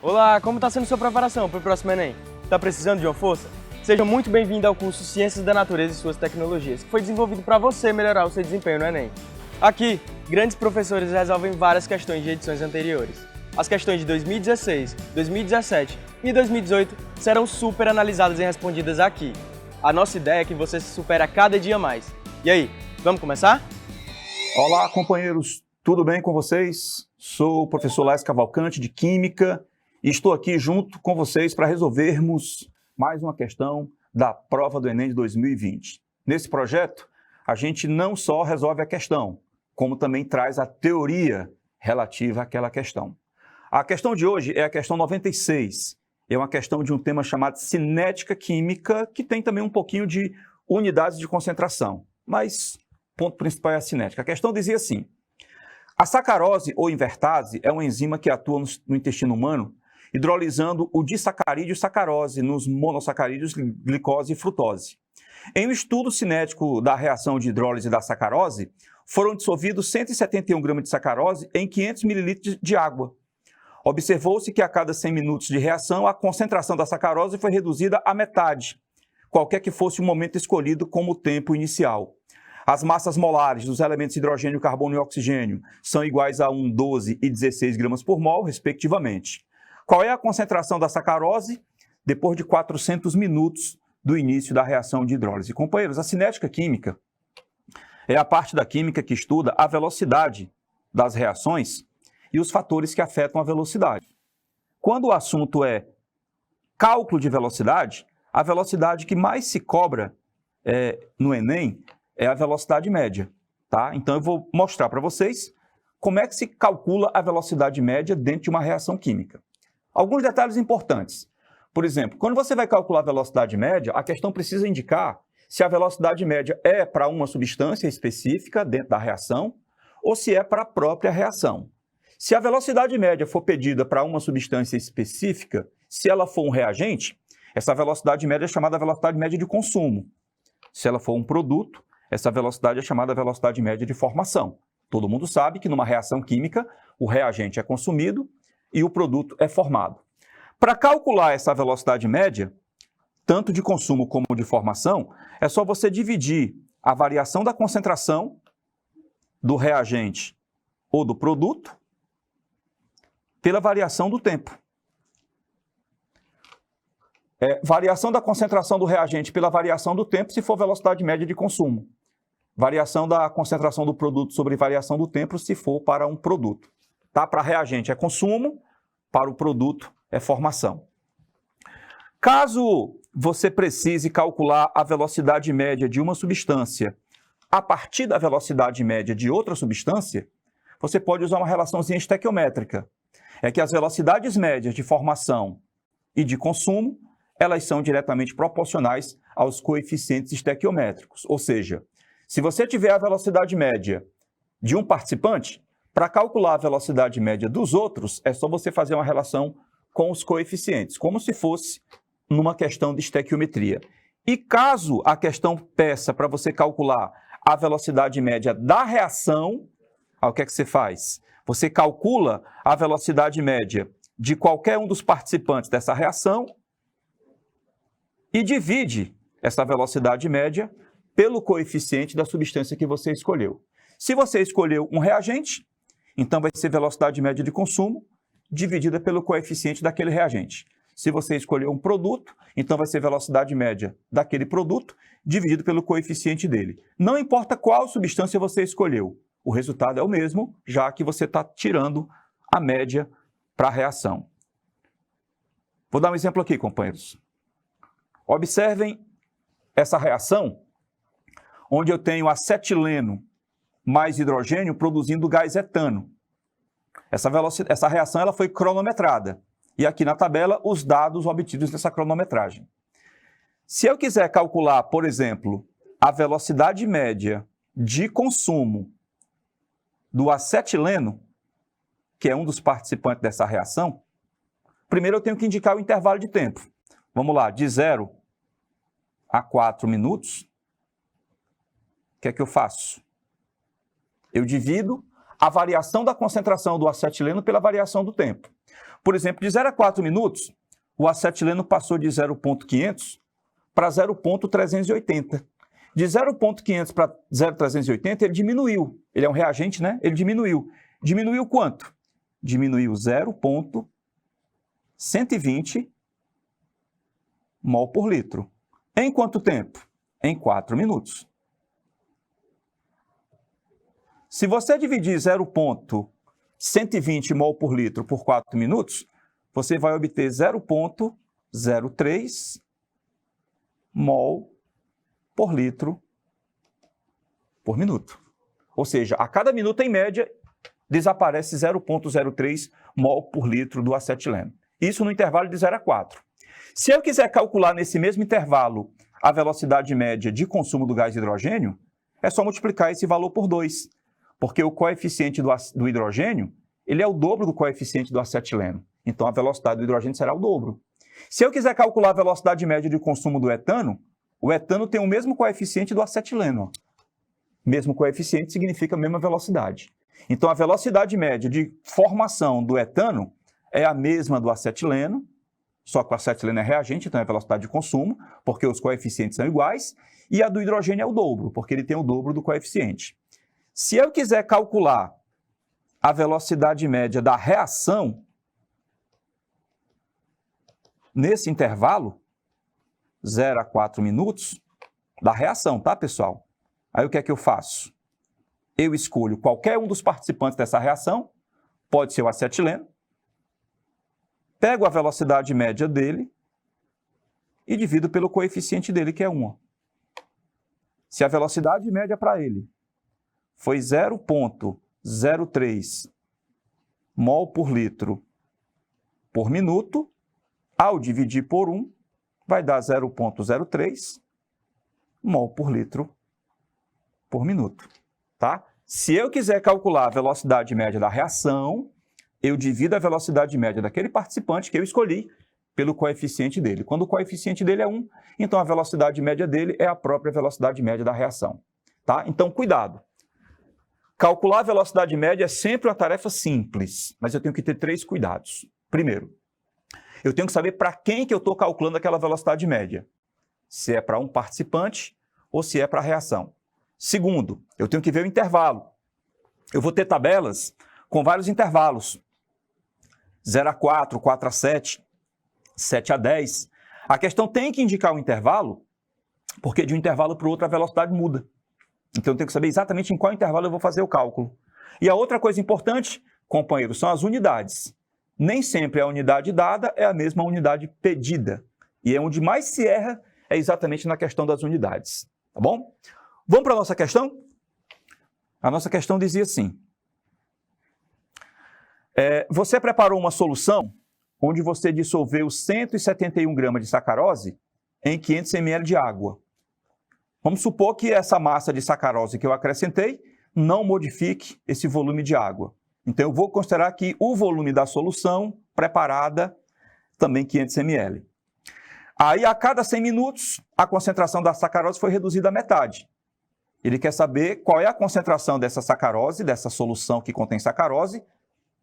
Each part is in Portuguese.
Olá, como está sendo sua preparação para o próximo Enem? Está precisando de uma força? Seja muito bem-vindo ao curso Ciências da Natureza e Suas Tecnologias, que foi desenvolvido para você melhorar o seu desempenho no Enem. Aqui, grandes professores resolvem várias questões de edições anteriores. As questões de 2016, 2017 e 2018 serão super analisadas e respondidas aqui. A nossa ideia é que você se supere a cada dia mais. E aí, vamos começar? Olá, companheiros, tudo bem com vocês? Sou o professor Laes Cavalcante, de Química, e estou aqui junto com vocês para resolvermos mais uma questão da prova do Enem de 2020. Nesse projeto, a gente não só resolve a questão, como também traz a teoria relativa àquela questão. A questão de hoje é a questão 96. É uma questão de um tema chamado cinética química, que tem também um pouquinho de unidades de concentração. Mas o ponto principal é a cinética. A questão dizia assim: a sacarose ou invertase é uma enzima que atua no intestino humano, hidrolisando o disacarídeo sacarose nos monossacarídeos glicose e frutose. Em um estudo cinético da reação de hidrólise da sacarose, foram dissolvidos 171 gramas de sacarose em 500 ml de água. Observou-se que a cada 100 minutos de reação, a concentração da sacarose foi reduzida à metade, qualquer que fosse o momento escolhido como tempo inicial. As massas molares dos elementos hidrogênio, carbono e oxigênio são iguais a 1, 12 e 16 gramas por mol, respectivamente. Qual é a concentração da sacarose depois de 400 minutos do início da reação de hidrólise? Companheiros, a cinética química é a parte da química que estuda a velocidade das reações e os fatores que afetam a velocidade. Quando o assunto é cálculo de velocidade, a velocidade que mais se cobra no Enem é a velocidade média, tá? Então eu vou mostrar para vocês como é que se calcula a velocidade média dentro de uma reação química. Alguns detalhes importantes. Por exemplo, quando você vai calcular a velocidade média, a questão precisa indicar se a velocidade média é para uma substância específica dentro da reação ou se é para a própria reação. Se a velocidade média for pedida para uma substância específica, se ela for um reagente, essa velocidade média é chamada velocidade média de consumo. Se ela for um produto, essa velocidade é chamada velocidade média de formação. Todo mundo sabe que numa reação química, o reagente é consumido e o produto é formado. Para calcular essa velocidade média, tanto de consumo como de formação, é só você dividir a variação da concentração do reagente ou do produto pela variação do tempo. Variação da concentração do reagente pela variação do tempo, se for velocidade média de consumo. Variação da concentração do produto sobre variação do tempo, se for para um produto. Tá? Para reagente é consumo, para o produto é formação. Caso você precise calcular a velocidade média de uma substância a partir da velocidade média de outra substância, você pode usar uma relaçãozinha estequiométrica. É que as velocidades médias de formação e de consumo, elas são diretamente proporcionais aos coeficientes estequiométricos. Ou seja, se você tiver a velocidade média de um participante, para calcular a velocidade média dos outros, é só você fazer uma relação com os coeficientes, como se fosse numa questão de estequiometria. E caso a questão peça para você calcular a velocidade média da reação, o que é que você faz? Você calcula a velocidade média de qualquer um dos participantes dessa reação e divide essa velocidade média pelo coeficiente da substância que você escolheu. Se você escolheu um reagente, então vai ser velocidade média de consumo dividida pelo coeficiente daquele reagente. Se você escolheu um produto, então vai ser velocidade média daquele produto dividido pelo coeficiente dele. Não importa qual substância você escolheu, o resultado é o mesmo, já que você está tirando a média para a reação. Vou dar um exemplo aqui, companheiros. Observem essa reação, onde eu tenho acetileno mais hidrogênio produzindo gás etano. Essa reação ela foi cronometrada. E aqui na tabela, os dados obtidos nessa cronometragem. Se eu quiser calcular, por exemplo, a velocidade média de consumo do acetileno, que é um dos participantes dessa reação, primeiro eu tenho que indicar o intervalo de tempo. Vamos lá, de 0 a 4 minutos. O que é que eu faço? Eu divido a variação da concentração do acetileno pela variação do tempo. Por exemplo, de 0 a 4 minutos, o acetileno passou de 0,500 para 0,380. De 0,500 para 0,380, ele diminuiu. Ele é um reagente, né? Ele diminuiu. Diminuiu quanto? Diminuiu 0,120 mol por litro. Em quanto tempo? Em 4 minutos. Se você dividir 0,120 mol por litro por 4 minutos, você vai obter 0,03 mol por litro por minuto. Ou seja, a cada minuto, em média, desaparece 0,03 mol por litro do acetileno. Isso no intervalo de 0 a 4. Se eu quiser calcular nesse mesmo intervalo a velocidade média de consumo do gás hidrogênio, é só multiplicar esse valor por 2, porque o coeficiente do hidrogênio ele é o dobro do coeficiente do acetileno. Então, a velocidade do hidrogênio será o dobro. Se eu quiser calcular a velocidade média de consumo do etano, o etano tem o mesmo coeficiente do acetileno. Mesmo coeficiente significa a mesma velocidade. Então, a velocidade média de formação do etano é a mesma do acetileno, só que o acetileno é reagente, então é a velocidade de consumo, porque os coeficientes são iguais, e a do hidrogênio é o dobro, porque ele tem o dobro do coeficiente. Se eu quiser calcular a velocidade média da reação nesse intervalo, 0 a 4 minutos, da reação, tá, pessoal? Aí o que é que eu faço? Eu escolho qualquer um dos participantes dessa reação, pode ser o acetileno, pego a velocidade média dele e divido pelo coeficiente dele, que é 1. Se a velocidade média para ele foi 0,03 mol por litro por minuto, ao dividir por 1, vai dar 0,03 mol por litro por minuto. Tá? Se eu quiser calcular a velocidade média da reação, eu divido a velocidade média daquele participante que eu escolhi pelo coeficiente dele. Quando o coeficiente dele é 1, então a velocidade média dele é a própria velocidade média da reação. Tá? Então, cuidado. Calcular a velocidade média é sempre uma tarefa simples, mas eu tenho que ter 3 cuidados. Primeiro, eu tenho que saber para quem que eu estou calculando aquela velocidade média. Se é para um participante ou se é para a reação. Segundo, eu tenho que ver o intervalo. Eu vou ter tabelas com vários intervalos. 0 a 4, 4 a 7, 7 a 10. A questão tem que indicar o intervalo, porque de um intervalo para o outro a velocidade muda. Então eu tenho que saber exatamente em qual intervalo eu vou fazer o cálculo. E a outra coisa importante, companheiros, são as unidades. Nem sempre a unidade dada é a mesma unidade pedida. E é onde mais se erra é exatamente na questão das unidades. Tá bom? Vamos para a nossa questão? A nossa questão dizia assim. Você preparou uma solução onde você dissolveu 171 gramas de sacarose em 500 ml de água. Vamos supor que essa massa de sacarose que eu acrescentei não modifique esse volume de água. Então, eu vou considerar aqui o volume da solução preparada, também 500 ml. Aí, a cada 100 minutos, a concentração da sacarose foi reduzida à metade. Ele quer saber qual é a concentração dessa sacarose, dessa solução que contém sacarose,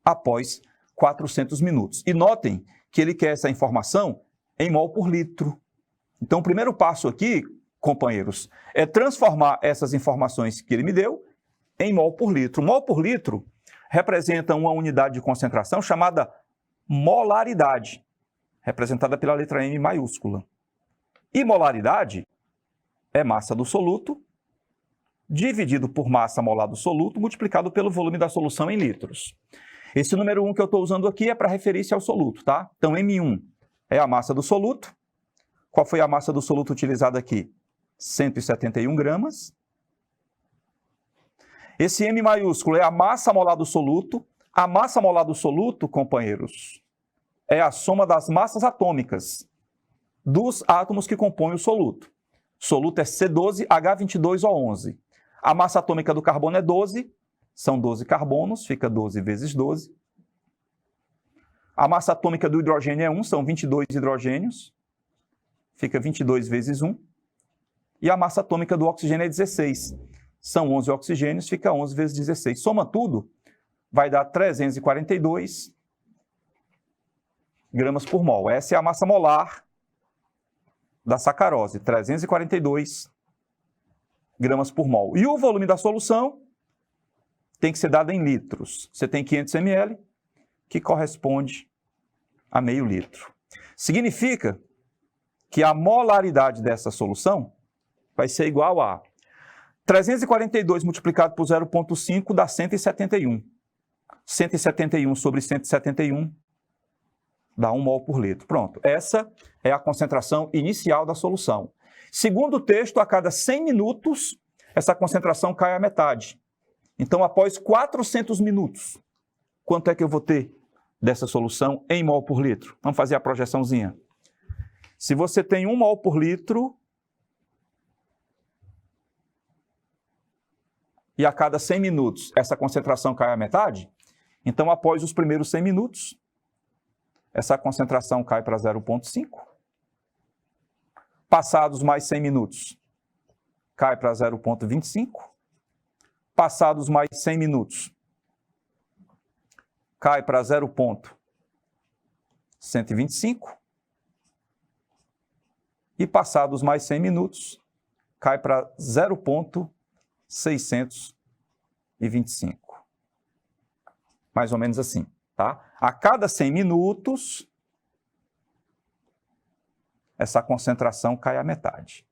após 400 minutos. E notem que ele quer essa informação em mol por litro. Então, o primeiro passo aqui, companheiros, é transformar essas informações que ele me deu em mol por litro. Mol por litro representa uma unidade de concentração chamada molaridade, representada pela letra M maiúscula. E molaridade é massa do soluto dividido por massa molar do soluto multiplicado pelo volume da solução em litros. Esse número 1 que eu estou usando aqui é para referir-se ao soluto, tá? Então, M1 é a massa do soluto. Qual foi a massa do soluto utilizada aqui? 171 gramas. Esse M maiúsculo é a massa molar do soluto. A massa molar do soluto, companheiros, é a soma das massas atômicas dos átomos que compõem o soluto. Soluto é C12H22O11. A massa atômica do carbono é 12. São 12 carbonos, fica 12 vezes 12. A massa atômica do hidrogênio é 1, são 22 hidrogênios. Fica 22 vezes 1. E a massa atômica do oxigênio é 16. São 11 oxigênios, fica 11 vezes 16. Soma tudo, vai dar 342 gramas por mol. Essa é a massa molar da sacarose, 342 gramas por mol. E o volume da solução tem que ser dado em litros. Você tem 500 ml, que corresponde a meio litro. Significa que a molaridade dessa solução vai ser igual a 342 multiplicado por 0,5 dá 171. 171 sobre 171 dá 1 mol por litro. Pronto, essa é a concentração inicial da solução. Segundo o texto, a cada 100 minutos, essa concentração cai à metade. Então, após 400 minutos, quanto é que eu vou ter dessa solução em mol por litro? Vamos fazer a projeçãozinha. Se você tem 1 mol por litro, e a cada 100 minutos essa concentração cai à metade, então, após os primeiros 100 minutos, essa concentração cai para 0,5. Passados mais 100 minutos, cai para 0,25. Passados mais 100 minutos, cai para 0,125. E passados mais 100 minutos, cai para 0,625. Mais ou menos assim, tá? A cada 100 minutos, essa concentração cai à metade.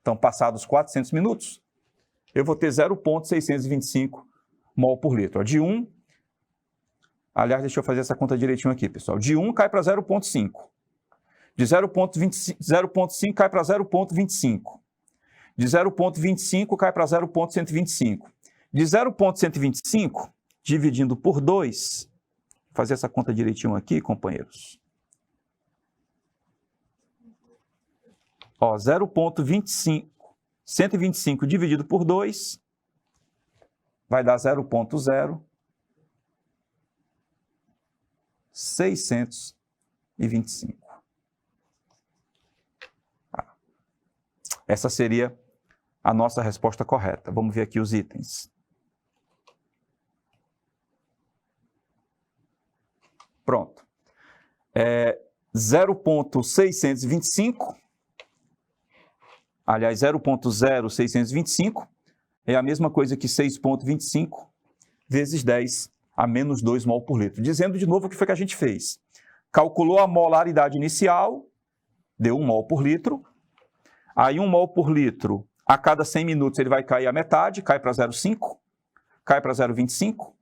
Então, passados 400 minutos, eu vou ter 0,625 mol por litro. De 1, aliás, deixa eu fazer essa conta direitinho aqui, pessoal. De 1 cai para 0,5. De 0,5 cai para 0,25. De 0,25 cai para 0,125. De 0,125, dividindo por 2, vou fazer essa conta direitinho aqui, companheiros. Ó, 0,25, 125 dividido por 2, vai dar 0,0625. Essa seria a nossa resposta correta. Vamos ver aqui os itens. Pronto. 0,625, aliás, 0,0625 é a mesma coisa que 6,25 vezes 10 a menos 2 mol por litro. Dizendo de novo o que foi que a gente fez. Calculou a molaridade inicial, deu 1 mol por litro. Aí 1 mol por litro, a cada 100 minutos ele vai cair à metade, cai para 0,5, cai para 0,25,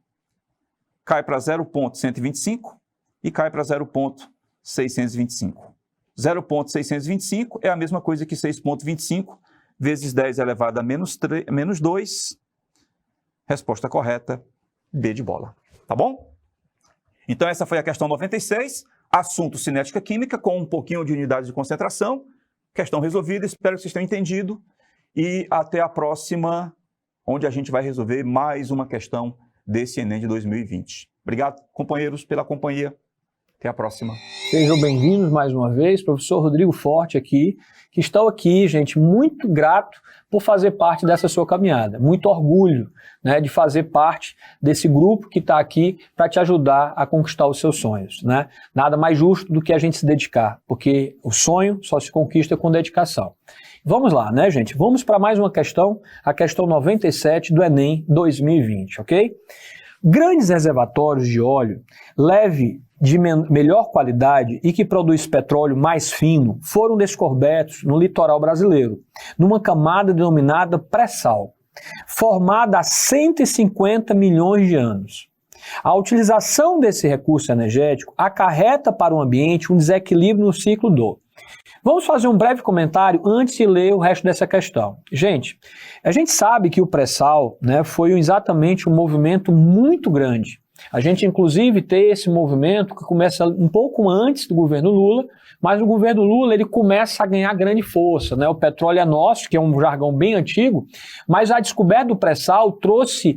cai para 0,125 e cai para 0,625. 0,625 é a mesma coisa que 6,25 vezes 10 elevado a menos 2. Resposta correta, B de bola. Tá bom? Então essa foi a questão 96, assunto cinética química com um pouquinho de unidades de concentração. Questão resolvida, espero que vocês tenham entendido. E até a próxima, onde a gente vai resolver mais uma questão desse Enem de 2020. Obrigado, companheiros, pela companhia. Até a próxima. Sejam bem-vindos mais uma vez, professor Rodrigo Forte aqui, que estou aqui, gente, muito grato por fazer parte dessa sua caminhada. Muito orgulho, né, de fazer parte desse grupo que está aqui para te ajudar a conquistar os seus sonhos, né? Nada mais justo do que a gente se dedicar, porque o sonho só se conquista com dedicação. Vamos lá, né, gente? Vamos para mais uma questão, a questão 97 do Enem 2020, ok? Grandes reservatórios de óleo leve de melhor qualidade e que produz petróleo mais fino foram descobertos no litoral brasileiro, numa camada denominada pré-sal, formada há 150 milhões de anos. A utilização desse recurso energético acarreta para o ambiente um desequilíbrio no ciclo do. Vamos fazer um breve comentário antes de ler o resto dessa questão. Gente, a gente sabe que o pré-sal, né, foi exatamente um movimento muito grande A gente, inclusive, tem esse movimento que começa um pouco antes do governo Lula, mas o governo Lula ele começa a ganhar grande força, né? O petróleo é nosso, que é um jargão bem antigo, mas a descoberta do pré-sal trouxe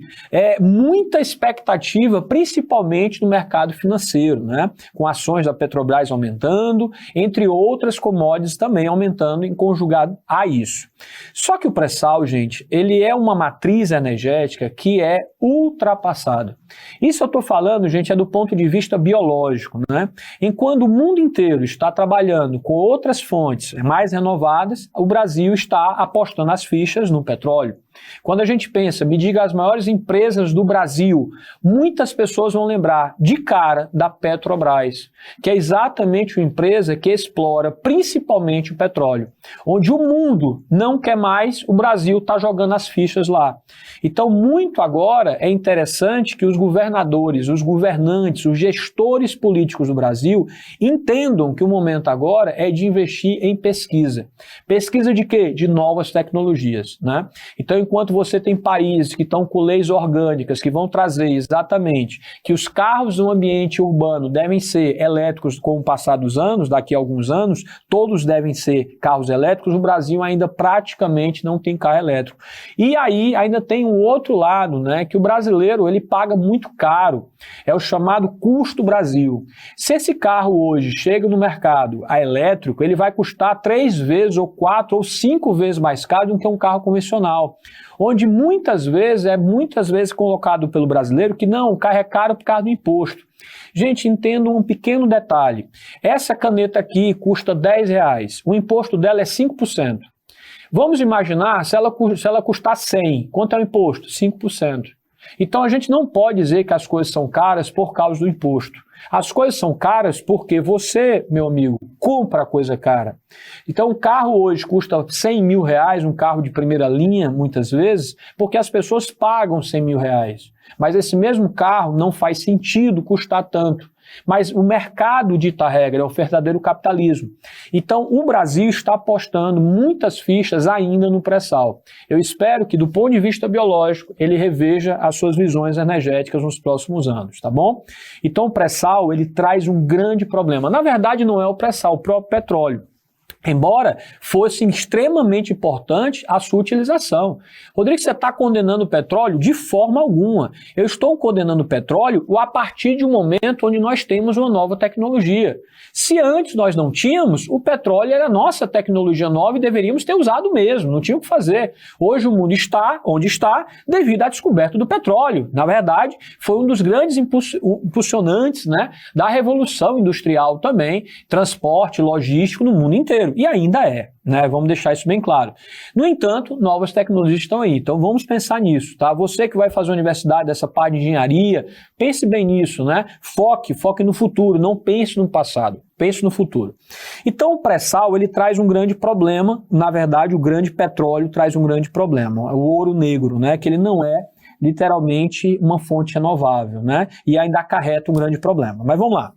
muita expectativa, principalmente no mercado financeiro, né? Com ações da Petrobras aumentando, entre outras commodities também aumentando em conjugado a isso. Só que o pré-sal, gente, ele é uma matriz energética que é ultrapassada. Isso eu estou falando, gente, é do ponto de vista biológico, né? Enquanto o mundo inteiro está trabalhando com outras fontes mais renovadas, o Brasil está apostando as fichas no petróleo. Quando a gente pensa, me diga as maiores empresas do Brasil, muitas pessoas vão lembrar de cara da Petrobras, que é exatamente uma empresa que explora principalmente o petróleo. Onde o mundo não quer mais, o Brasil está jogando as fichas lá. Então, muito agora é interessante que os governadores, os governantes, os gestores políticos do Brasil entendam que o momento agora é de investir em pesquisa. Pesquisa de quê? De novas tecnologias, né? Então, enquanto você tem países que estão com leis orgânicas que vão trazer exatamente que os carros no ambiente urbano devem ser elétricos com o passar dos anos, daqui a alguns anos, todos devem ser carros elétricos, o Brasil ainda praticamente não tem carro elétrico. E aí ainda tem um outro lado, né, que o brasileiro ele paga muito caro, é o chamado custo Brasil. Se esse carro hoje chega no mercado a elétrico, ele vai custar 3 vezes ou 4 ou 5 vezes mais caro do que um carro convencional. Onde muitas vezes colocado pelo brasileiro que não, o carro é caro por causa do imposto. Gente, entenda um pequeno detalhe. Essa caneta aqui custa R$10, o imposto dela é 5%. Vamos imaginar se ela custar 100, quanto é o imposto? 5%. Então a gente não pode dizer que as coisas são caras por causa do imposto. As coisas são caras porque você, meu amigo, compra a coisa cara. Então o carro hoje custa 100 mil reais, um carro de primeira linha, muitas vezes, porque as pessoas pagam 100 mil reais. Mas esse mesmo carro não faz sentido custar tanto. Mas o mercado dita a regra, é o verdadeiro capitalismo. Então o Brasil está apostando muitas fichas ainda no pré-sal. Eu espero que do ponto de vista biológico ele reveja as suas visões energéticas nos próximos anos, tá bom? Então o pré-sal ele traz um grande problema. Na verdade não é o pré-sal, o próprio petróleo. Embora fosse extremamente importante a sua utilização. Rodrigo, você está condenando o petróleo? De forma alguma. Eu estou condenando o petróleo a partir de um momento onde nós temos uma nova tecnologia. Se antes nós não tínhamos, o petróleo era nossa tecnologia nova e deveríamos ter usado mesmo, não tinha o que fazer. Hoje o mundo está onde está devido à descoberta do petróleo. Na verdade, foi um dos grandes impulsionantes, né, da revolução industrial também, transporte, logístico no mundo inteiro. E ainda é, né? Vamos deixar isso bem claro. No entanto, novas tecnologias estão aí, então vamos pensar nisso, tá? Você que vai fazer a universidade dessa parte de engenharia, pense bem nisso, né? Foque no futuro, não pense no passado, pense no futuro. Então o pré-sal, ele traz um grande problema, na verdade o grande petróleo traz um grande problema, o ouro negro, né? Que ele não é literalmente uma fonte renovável, né? E ainda acarreta um grande problema. Mas vamos lá.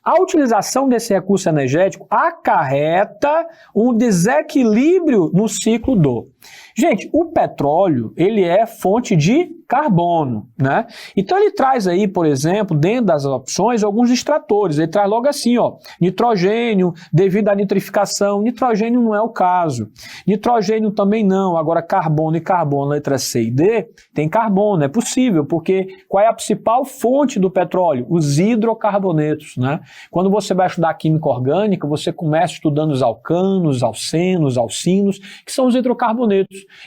A utilização desse recurso energético acarreta um desequilíbrio no ciclo do. Gente, o petróleo, ele é fonte de carbono, né? Então ele traz aí, por exemplo, dentro das opções, alguns extratores. Ele traz logo assim, ó, nitrogênio, devido à nitrificação. Nitrogênio não é o caso. Nitrogênio também não. Agora, carbono e carbono, letra C e D, tem carbono, é possível, porque qual é a principal fonte do petróleo? Os hidrocarbonetos, né? Quando você vai estudar química orgânica, você começa estudando os alcanos, alcenos, alcinos, que são os hidrocarbonetos.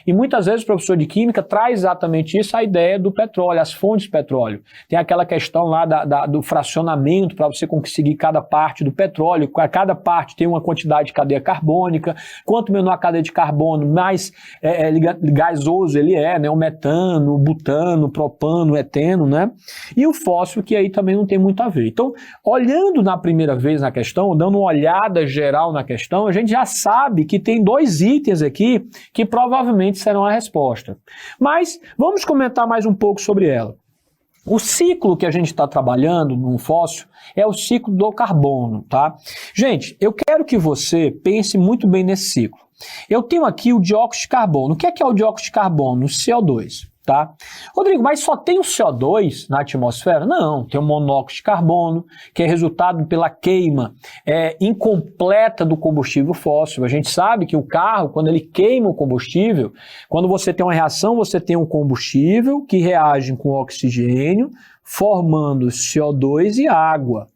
E muitas vezes o professor de química traz exatamente isso, a ideia do petróleo, as fontes de petróleo. Tem aquela questão lá do fracionamento para você conseguir cada parte do petróleo, cada parte tem uma quantidade de cadeia carbônica, quanto menor a cadeia de carbono, mais gasoso ele é, né? O metano, o butano, o propano, o eteno, né? E o fósforo, que aí também não tem muito a ver. Então, olhando na primeira vez na questão, dando uma olhada geral na questão, a gente já sabe que tem 2 itens aqui que provavelmente serão a resposta. Mas vamos comentar mais um pouco sobre ela. O ciclo que a gente está trabalhando no fóssil é o ciclo do carbono, tá? Gente, eu quero que você pense muito bem nesse ciclo. Eu tenho aqui o dióxido de carbono. O que é o dióxido de carbono? O CO2. Tá? Rodrigo, mas só tem o CO2 na atmosfera? Não, tem o monóxido de carbono, que é resultado pela queima incompleta do combustível fóssil. A gente sabe que o carro, quando ele queima o combustível, quando você tem uma reação, você tem um combustível que reage com oxigênio, formando CO2 e água.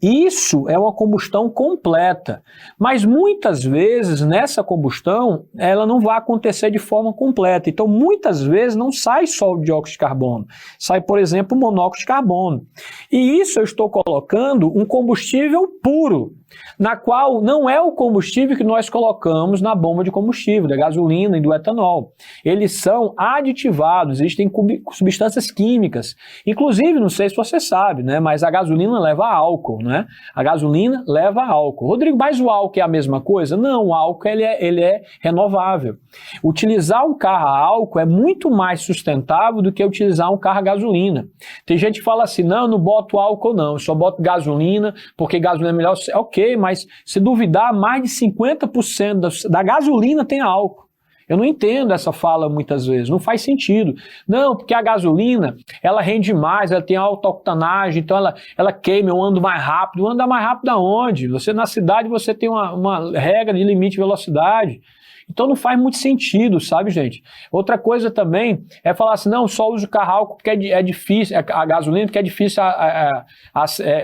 Isso é uma combustão completa, mas muitas vezes nessa combustão ela não vai acontecer de forma completa. Então muitas vezes não sai só o dióxido de carbono, sai, por exemplo, o monóxido de carbono. E isso eu estou colocando um combustível puro, na qual não é o combustível que nós colocamos na bomba de combustível, da gasolina e do etanol. Eles são aditivados, existem substâncias químicas. Inclusive, não sei se você sabe, né, mas a gasolina leva álcool, né? A gasolina leva álcool. Rodrigo, mas o álcool é a mesma coisa? Não, o álcool ele é renovável. Utilizar um carro a álcool é muito mais sustentável do que utilizar um carro a gasolina. Tem gente que fala assim, não, eu não boto álcool não, eu só boto gasolina, porque gasolina é melhor. Ok, mas se duvidar, mais de 50% da gasolina tem álcool. Eu não entendo essa fala muitas vezes, não faz sentido. Não, porque a gasolina, ela rende mais, ela tem alta octanagem, então ela queima, eu ando mais rápido. Anda mais rápido aonde? Você na cidade você tem uma regra de limite de velocidade. Então não faz muito sentido, sabe, gente? Outra coisa também é falar assim, não, só uso o carro álcool porque é difícil, a gasolina porque é difícil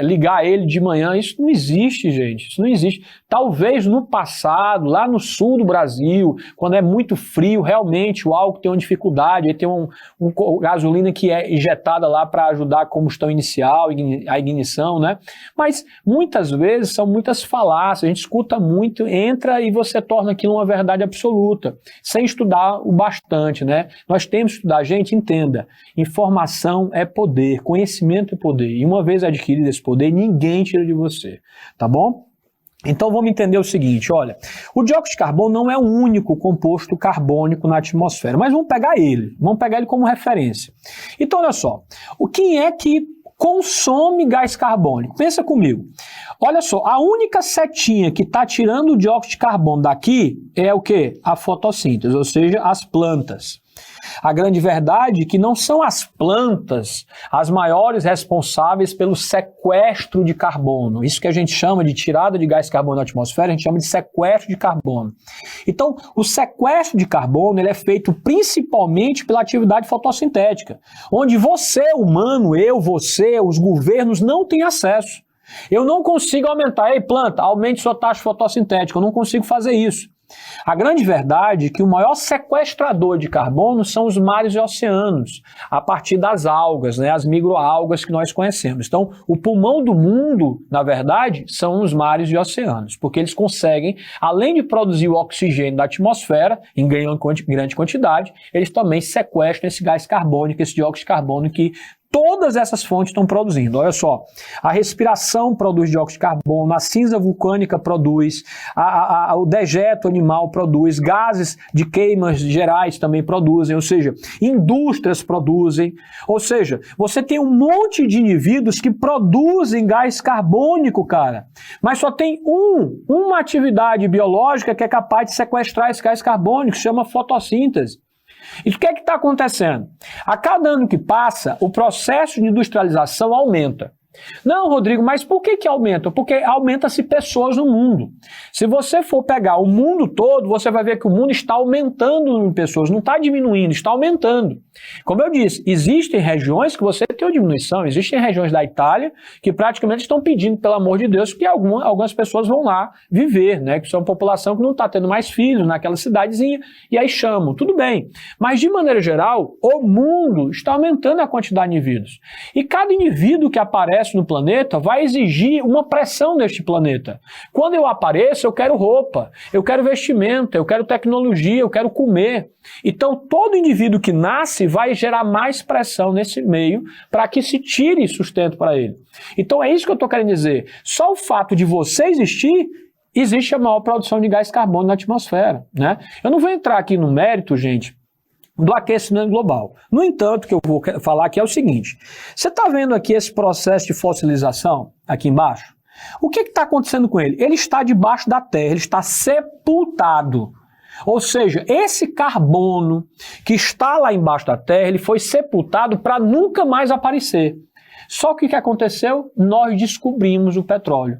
ligar ele de manhã. Isso não existe, gente, isso não existe. Talvez no passado, lá no sul do Brasil, quando é muito frio, realmente o álcool tem uma dificuldade, aí tem uma gasolina que é injetada lá para ajudar a combustão inicial, a ignição, né? Mas muitas vezes são muitas falácias, a gente escuta muito, entra e você torna aquilo uma verdade absoluta, sem estudar o bastante, né? Nós temos que estudar, gente, entenda, informação é poder, conhecimento é poder, e uma vez adquirido esse poder, ninguém tira de você, tá bom? Então vamos entender o seguinte, olha, o dióxido de carbono não é o único composto carbônico na atmosfera, mas vamos pegar ele como referência. Então olha só, quem é que consome gás carbônico? Pensa comigo. Olha só, a única setinha que está tirando o dióxido de carbono daqui é o quê? A fotossíntese, ou seja, as plantas. A grande verdade é que não são as plantas as maiores responsáveis pelo sequestro de carbono. Isso que a gente chama de tirada de gás carbono da atmosfera, a gente chama de sequestro de carbono. Então, o sequestro de carbono ele é feito principalmente pela atividade fotossintética, onde você, humano, eu, você, os governos não têm acesso. Eu não consigo aumentar, ei planta, aumente sua taxa fotossintética, eu não consigo fazer isso. A grande verdade é que o maior sequestrador de carbono são os mares e oceanos, a partir das algas, né, as microalgas que nós conhecemos. Então, o pulmão do mundo, na verdade, são os mares e oceanos, porque eles conseguem, além de produzir o oxigênio da atmosfera, em grande quantidade, eles também sequestram esse gás carbônico, esse dióxido de carbono que todas essas fontes estão produzindo. Olha só, a respiração produz dióxido de carbono, a cinza vulcânica produz, o dejeto animal produz, gases de queimas gerais também produzem, ou seja, indústrias produzem, ou seja, você tem um monte de indivíduos que produzem gás carbônico, cara, mas só tem uma atividade biológica que é capaz de sequestrar esse gás carbônico, que se chama fotossíntese. E o que é que está acontecendo? A cada ano que passa, o processo de industrialização aumenta. Não, Rodrigo, mas por que aumenta? Porque aumenta-se pessoas no mundo. Se você for pegar o mundo todo, você vai ver que o mundo está aumentando em pessoas, não está diminuindo, está aumentando. Como eu disse, existem regiões que você tem uma diminuição, existem regiões da Itália que praticamente estão pedindo, pelo amor de Deus, que algumas pessoas vão lá viver, né? Que são uma população que não está tendo mais filhos naquela cidadezinha, e aí chamam, tudo bem. Mas, de maneira geral, o mundo está aumentando a quantidade de indivíduos. E cada indivíduo que aparece no planeta vai exigir uma pressão neste planeta. Quando eu apareço, eu quero roupa, eu quero vestimenta, eu quero tecnologia, eu quero comer. Então, todo indivíduo que nasce vai gerar mais pressão nesse meio para que se tire sustento para ele. Então, é isso que eu estou querendo dizer. Só o fato de você existir, existe a maior produção de gás carbono na atmosfera, né? Eu não vou entrar aqui no mérito, gente, do aquecimento global. No entanto, o que eu vou falar aqui é o seguinte, você está vendo aqui esse processo de fossilização aqui embaixo? O que está acontecendo com ele? Ele está debaixo da terra, ele está sepultado. Ou seja, esse carbono que está lá embaixo da Terra, ele foi sepultado para nunca mais aparecer. Só que o que aconteceu? Nós descobrimos o petróleo.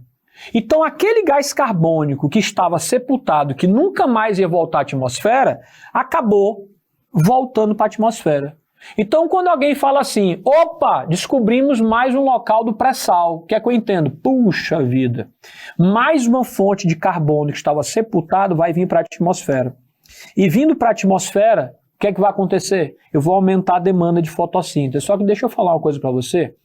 Então aquele gás carbônico que estava sepultado, que nunca mais ia voltar à atmosfera, acabou voltando para a atmosfera. Então quando alguém fala assim, opa, descobrimos mais um local do pré-sal, o que é que eu entendo? Puxa vida, mais uma fonte de carbono que estava sepultado vai vir para a atmosfera. E vindo para a atmosfera, o que é que vai acontecer? Eu vou aumentar a demanda de fotossíntese. Só que deixa eu falar uma coisa para você.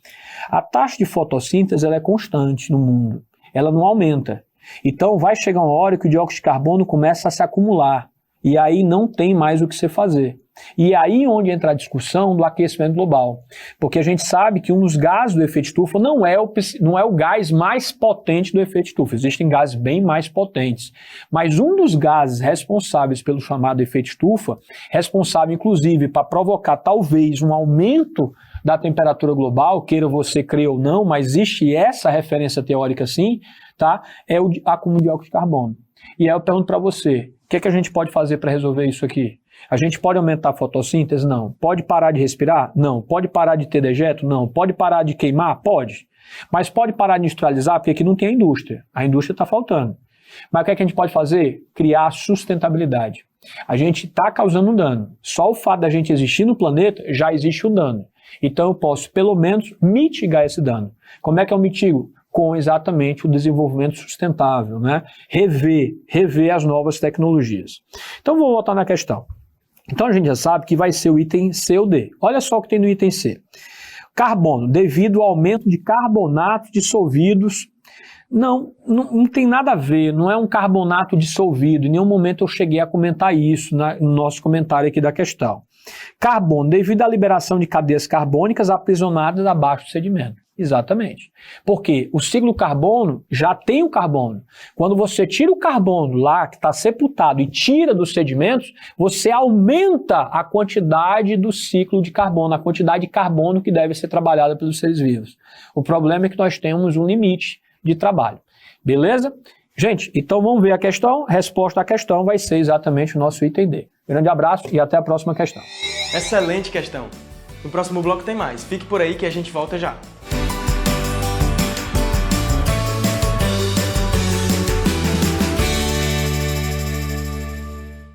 A taxa de fotossíntese ela é constante no mundo. Ela não aumenta. Então vai chegar uma hora que o dióxido de carbono começa a se acumular. E aí não tem mais o que você fazer. E aí onde entra a discussão do aquecimento global. Porque a gente sabe que um dos gases do efeito estufa não é o gás mais potente do efeito estufa. Existem gases bem mais potentes. Mas um dos gases responsáveis pelo chamado efeito estufa, responsável inclusive para provocar talvez um aumento da temperatura global, queira você crer ou não, mas existe essa referência teórica sim, tá? É o acúmulo de dióxido de carbono. E aí eu pergunto para você, o que é que a gente pode fazer para resolver isso aqui? A gente pode aumentar a fotossíntese? Não. Pode parar de respirar? Não. Pode parar de ter dejeto? Não. Pode parar de queimar? Pode. Mas pode parar de industrializar? Porque aqui não tem a indústria. A indústria está faltando. Mas o que é que a gente pode fazer? Criar sustentabilidade. A gente está causando um dano. Só o fato da gente existir no planeta, já existe um dano. Então eu posso, pelo menos, mitigar esse dano. Como é que eu mitigo? Com exatamente o desenvolvimento sustentável, né? Rever as novas tecnologias. Então vou voltar na questão. Então a gente já sabe que vai ser o item C ou D. Olha só o que tem no item C. Carbono, devido ao aumento de carbonatos dissolvidos. Não tem nada a ver, não é um carbonato dissolvido. Em nenhum momento eu cheguei a comentar isso no nosso comentário aqui da questão. Carbono, devido à liberação de cadeias carbônicas aprisionadas abaixo do sedimento. Exatamente. Porque o ciclo carbono já tem o carbono. Quando você tira o carbono lá, que está sepultado, e tira dos sedimentos, você aumenta a quantidade do ciclo de carbono, a quantidade de carbono que deve ser trabalhada pelos seres vivos. O problema é que nós temos um limite de trabalho. Beleza? Gente, então vamos ver a questão. A resposta à questão vai ser exatamente o nosso item D. Grande abraço e até a próxima questão. Excelente questão. No próximo bloco tem mais. Fique por aí que a gente volta já.